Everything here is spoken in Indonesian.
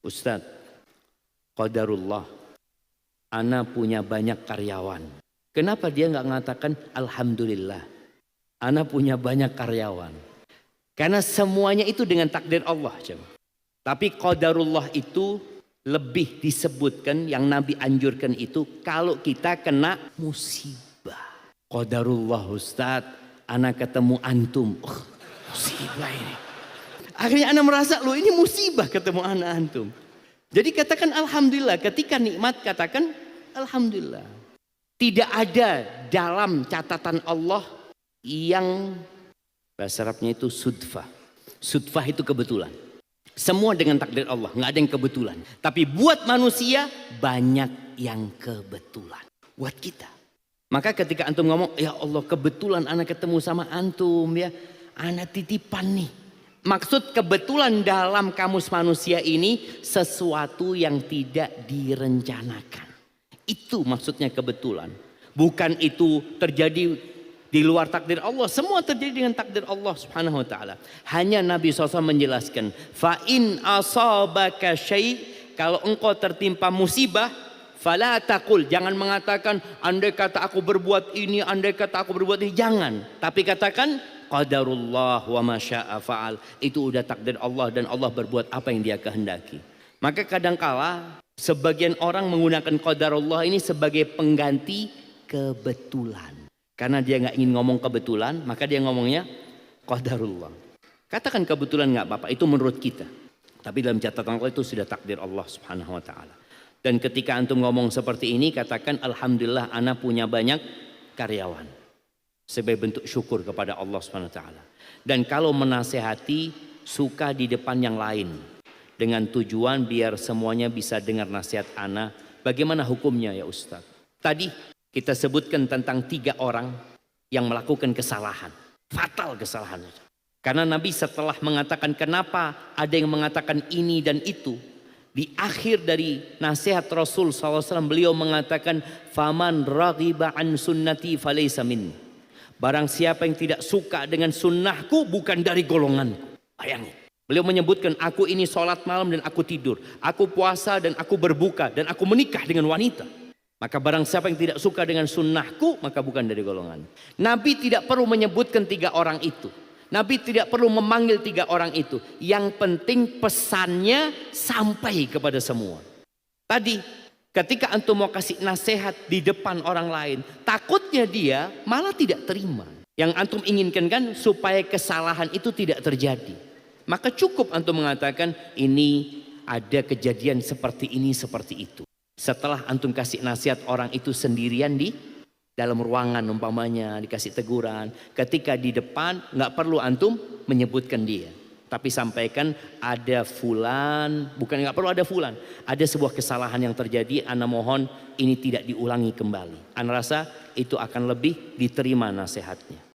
Ustadz, qadarullah, ana punya banyak karyawan. Kenapa dia nggak mengatakan alhamdulillah, ana punya banyak karyawan? Karena semuanya itu dengan takdir Allah. Tapi qadarullah itu lebih disebutkan, yang Nabi anjurkan itu kalau kita kena musibah. Qadarullah Ustadz, ana ketemu antum. Musibah ini. Akhirnya ana merasa, loh ini musibah ketemu anak antum. Jadi katakan alhamdulillah, ketika nikmat katakan alhamdulillah. Tidak ada dalam catatan Allah yang bahasa Arabnya itu sudfah. Sudfah itu kebetulan. Semua dengan takdir Allah, nggak ada yang kebetulan. Tapi buat manusia banyak yang kebetulan. Buat kita. Maka ketika antum ngomong, ya Allah kebetulan anak ketemu sama antum ya, anak titipan nih. Maksud kebetulan dalam kamus manusia ini sesuatu yang tidak direncanakan. Itu maksudnya kebetulan. Bukan itu terjadi di luar takdir Allah. Semua terjadi dengan takdir Allah subhanahu wa ta'ala. Hanya Nabi SAW menjelaskan. Fa'in asabaka syai'. Kalau engkau tertimpa musibah. Fala taqul. Jangan mengatakan andai kata aku berbuat ini. Andai kata aku berbuat ini. Jangan. Tapi katakan qadarullah wa ma syaa fa'al. Itu udah takdir Allah dan Allah berbuat apa yang dia kehendaki. Maka kadangkala sebagian orang menggunakan qadarullah ini sebagai pengganti kebetulan. Karena dia nggak ingin ngomong kebetulan, maka dia ngomongnya qadarullah. Katakan kebetulan nggak apa-apa, itu menurut kita. Tapi dalam catatan Allah itu sudah takdir Allah subhanahu wa ta'ala. Dan ketika antum ngomong seperti ini, katakan alhamdulillah ana punya banyak karyawan. Sebagai bentuk syukur kepada Allah subhanahu wa ta'ala. Dan kalau menasehati, suka di depan yang lain. Dengan tujuan biar semuanya bisa dengar nasihat ana. Bagaimana hukumnya ya Ustaz? Tadi kita sebutkan tentang 3 orang yang melakukan kesalahan. Fatal kesalahan. Karena Nabi setelah mengatakan kenapa ada yang mengatakan ini dan itu. Di akhir dari nasihat Rasul SAW beliau mengatakan. Faman raghiba an sunnati falaysa minni. Barang siapa yang tidak suka dengan sunnahku bukan dari golonganku. Bayangin. Beliau menyebutkan aku ini sholat malam dan aku tidur. Aku puasa dan aku berbuka dan aku menikah dengan wanita. Maka barang siapa yang tidak suka dengan sunnahku, maka bukan dari golongan. Nabi tidak perlu menyebutkan 3 orang itu. Nabi tidak perlu memanggil 3 orang itu. Yang penting pesannya sampai kepada semua. Tadi ketika antum mau kasih nasihat di depan orang lain, takutnya dia malah tidak terima. Yang antum inginkan kan supaya kesalahan itu tidak terjadi. Maka cukup antum mengatakan ini ada kejadian seperti ini, seperti itu. Setelah antum kasih nasihat orang itu sendirian di dalam ruangan umpamanya dikasih teguran. Ketika di depan nggak perlu antum menyebutkan dia. Tapi sampaikan ada fulan, bukan nggak perlu ada fulan. Ada sebuah kesalahan yang terjadi, ana mohon ini tidak diulangi kembali. Ana rasa itu akan lebih diterima nasihatnya.